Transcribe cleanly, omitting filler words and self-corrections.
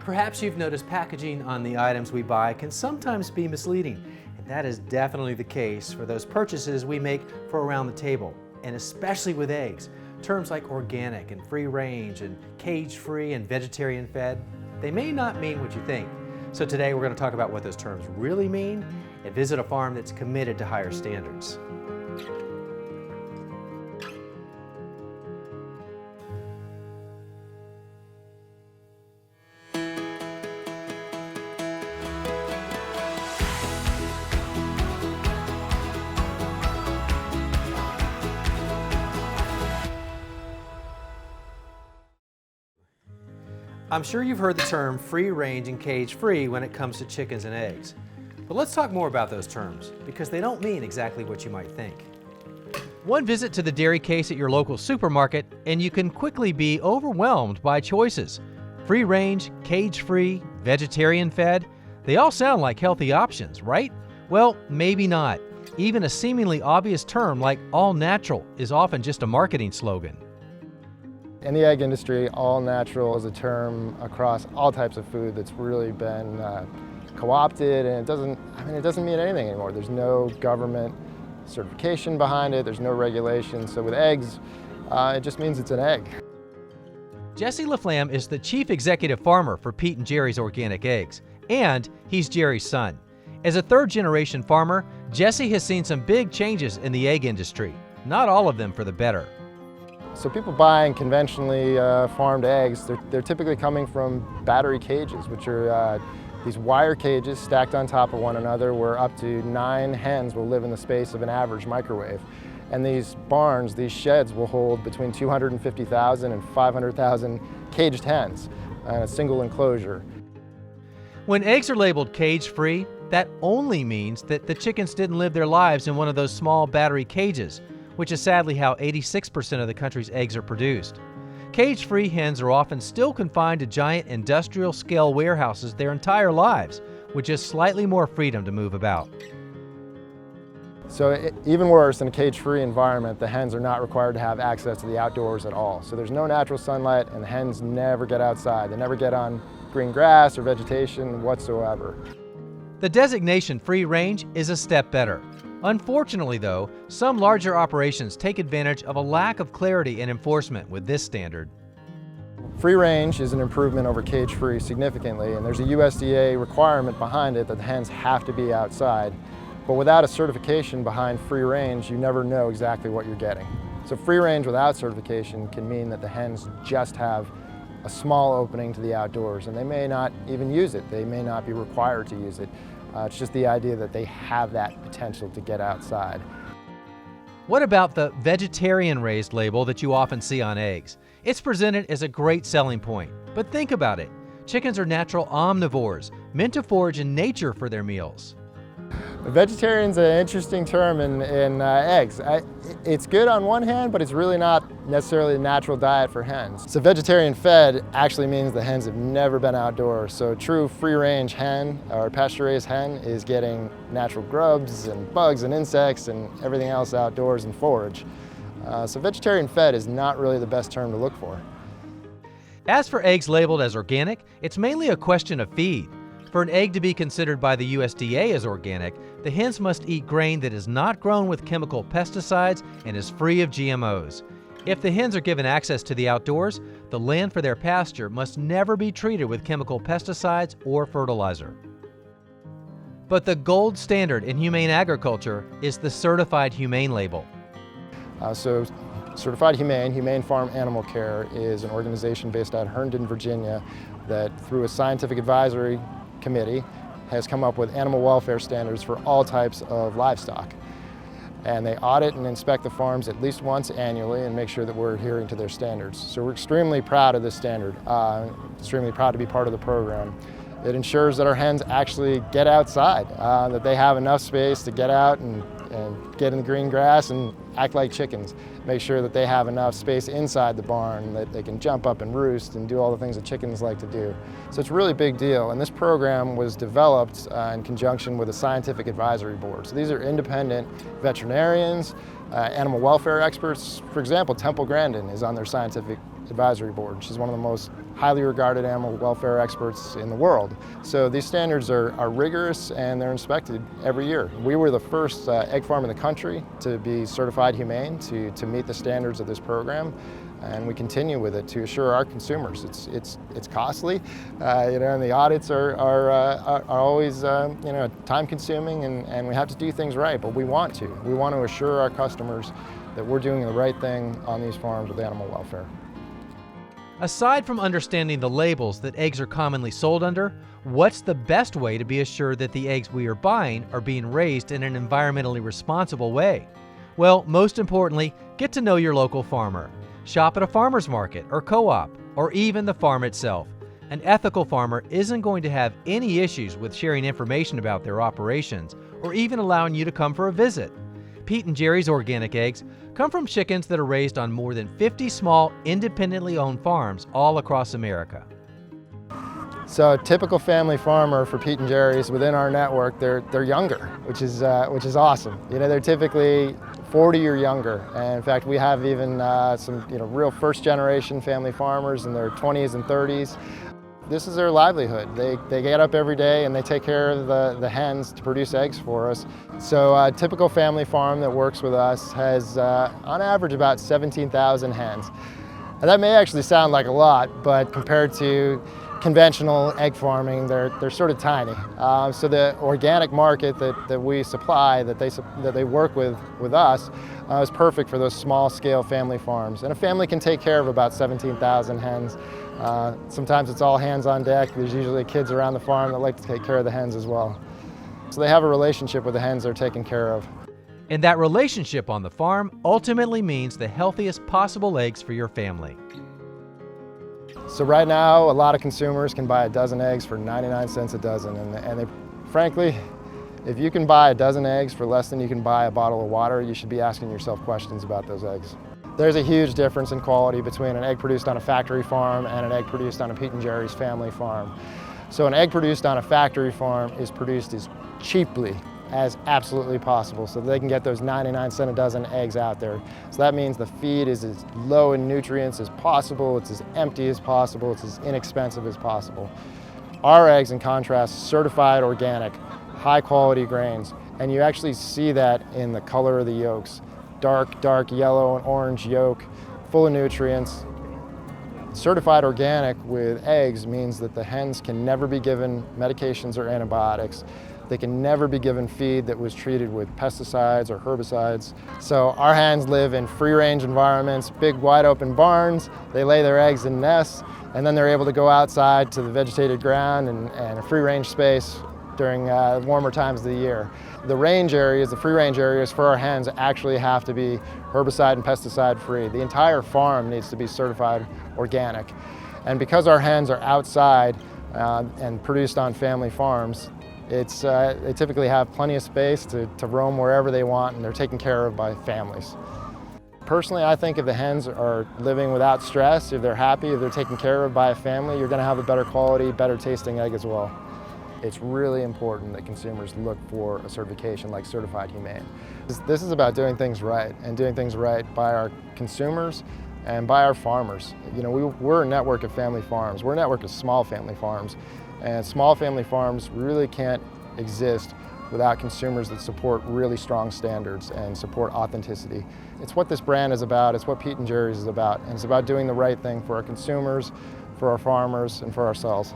Perhaps you've noticed packaging on the items we buy can sometimes be misleading, and that is definitely the case for those purchases we make for around the table, and especially with eggs. Terms like organic and free range and cage-free and vegetarian fed, they may not mean what you think. So today we're going to talk about what those terms really mean and visit a farm that's committed to higher standards. I'm sure you've heard the term free range and cage free when it comes to chickens and eggs. But let's talk more about those terms, because they don't mean exactly what you might think. One visit to the dairy case at your local supermarket and you can quickly be overwhelmed by choices. Free range, cage free, vegetarian fed, they all sound like healthy options, right? Well, maybe not. Even a seemingly obvious term like all natural is often just a marketing slogan. In the egg industry, all natural is a term across all types of food that's really been co-opted, and it doesn't mean anything anymore. There's no government certification behind it, there's no regulation. So with eggs, it just means it's an egg. Jesse LaFlamme is the chief executive farmer for Pete and Jerry's Organic Eggs, and he's Jerry's son. As a third-generation farmer, Jesse has seen some big changes in the egg industry, not all of them for the better. So people buying conventionally farmed eggs, they're typically coming from battery cages, which are these wire cages stacked on top of one another where up to 9 hens will live in the space of an average microwave. And these barns, these sheds, will hold between 250,000 and 500,000 caged hens in a single enclosure. When eggs are labeled cage-free, that only means that the chickens didn't live their lives in one of those small battery cages, which is sadly how 86% of the country's eggs are produced. Cage-free hens are often still confined to giant industrial-scale warehouses their entire lives, with just slightly more freedom to move about. So even worse, in a cage-free environment, the hens are not required to have access to the outdoors at all. So there's no natural sunlight, and the hens never get outside. They never get on green grass or vegetation whatsoever. The designation free range is a step better. Unfortunately, though, some larger operations take advantage of a lack of clarity and enforcement with this standard. Free range is an improvement over cage-free significantly, and there's a USDA requirement behind it that the hens have to be outside. But without a certification behind free range, you never know exactly what you're getting. So free range without certification can mean that the hens just have a small opening to the outdoors, and they may not even use it. They may not be required to use it. It's just the idea that they have that potential to get outside. What about the vegetarian raised label that you often see on eggs? It's presented as a great selling point, but think about it. Chickens are natural omnivores, meant to forage in nature for their meals. Vegetarian's an interesting term in eggs. It's good on one hand, but it's really not necessarily a natural diet for hens. So vegetarian fed actually means the hens have never been outdoors. So a true free-range hen or pasture-raised hen is getting natural grubs and bugs and insects and everything else outdoors and forage. So vegetarian fed is not really the best term to look for. As for eggs labeled as organic, it's mainly a question of feed. For an egg to be considered by the USDA as organic, the hens must eat grain that is not grown with chemical pesticides and is free of GMOs. If the hens are given access to the outdoors, the land for their pasture must never be treated with chemical pesticides or fertilizer. But the gold standard in humane agriculture is the Certified Humane label. So Certified Humane Farm Animal Care is an organization based out of Herndon, Virginia, that through a scientific advisory committee has come up with animal welfare standards for all types of livestock. And they audit and inspect the farms at least once annually and make sure that we're adhering to their standards. So we're extremely proud of this standard, extremely proud to be part of the program. It ensures that our hens actually get outside, that they have enough space to get out and get in the green grass and act like chickens. Make sure that they have enough space inside the barn that they can jump up and roost and do all the things that chickens like to do. So it's a really big deal, and this program was developed in conjunction with a scientific advisory board. So these are independent veterinarians, animal welfare experts. For example, Temple Grandin is on their scientific Advisory Board. She's one of the most highly regarded animal welfare experts in the world. So these standards are rigorous and they're inspected every year. We were the first egg farm in the country to be certified humane, to meet the standards of this program. And we continue with it to assure our consumers. It's costly, and the audits are always time-consuming, and we have to do things right. But we want to. We want to assure our customers that we're doing the right thing on these farms with animal welfare. Aside from understanding the labels that eggs are commonly sold under, what's the best way to be assured that the eggs we are buying are being raised in an environmentally responsible way? Well, most importantly, get to know your local farmer. Shop at a farmer's market or co-op, or even the farm itself. An ethical farmer isn't going to have any issues with sharing information about their operations or even allowing you to come for a visit. Pete and Jerry's organic eggs come from chickens that are raised on more than 50 small, independently owned farms all across America. So a typical family farmer for Pete and Jerry's within our network, they're younger, which is awesome. They're typically 40 or younger, and in fact we have even some real first generation family farmers in their 20s and 30s. This is their livelihood. They get up every day and they take care of the hens to produce eggs for us. So a typical family farm that works with us has on average about 17,000 hens. And that may actually sound like a lot, but compared to conventional egg farming, they're sort of tiny. So the organic market that we supply, that they work with us, is perfect for those small-scale family farms. And a family can take care of about 17,000 hens. Sometimes it's all hands on deck. There's usually kids around the farm that like to take care of the hens as well. So they have a relationship with the hens they're taking care of. And that relationship on the farm ultimately means the healthiest possible eggs for your family. So right now, a lot of consumers can buy a dozen eggs for 99 cents a dozen, and frankly, if you can buy a dozen eggs for less than you can buy a bottle of water, you should be asking yourself questions about those eggs. There's a huge difference in quality between an egg produced on a factory farm and an egg produced on a Pete and Jerry's family farm. So an egg produced on a factory farm is produced as cheaply as absolutely possible so that they can get those 99 cent a dozen eggs out there. So that means the feed is as low in nutrients as possible, it's as empty as possible, it's as inexpensive as possible. Our eggs, in contrast, certified organic, high quality grains, and you actually see that in the color of the yolks. Dark yellow and orange yolk, full of nutrients. Certified organic with eggs means that the hens can never be given medications or antibiotics. They can never be given feed that was treated with pesticides or herbicides. So our hens live in free-range environments, big wide open barns. They lay their eggs in nests, and then they're able to go outside to the vegetated ground and a free-range space during warmer times of the year. The range areas, the free-range areas for our hens actually have to be herbicide and pesticide free. The entire farm needs to be certified organic. And because our hens are outside and produced on family farms, they typically have plenty of space to roam wherever they want, and they're taken care of by families. Personally, I think if the hens are living without stress, if they're happy, if they're taken care of by a family, you're going to have a better quality, better tasting egg as well. It's really important that consumers look for a certification like Certified Humane. This is about doing things right, and doing things right by our consumers and by our farmers. We're a network of family farms. We're a network of small family farms. And small family farms really can't exist without consumers that support really strong standards and support authenticity. It's what this brand is about, it's what Pete and Jerry's is about, and it's about doing the right thing for our consumers, for our farmers, and for ourselves.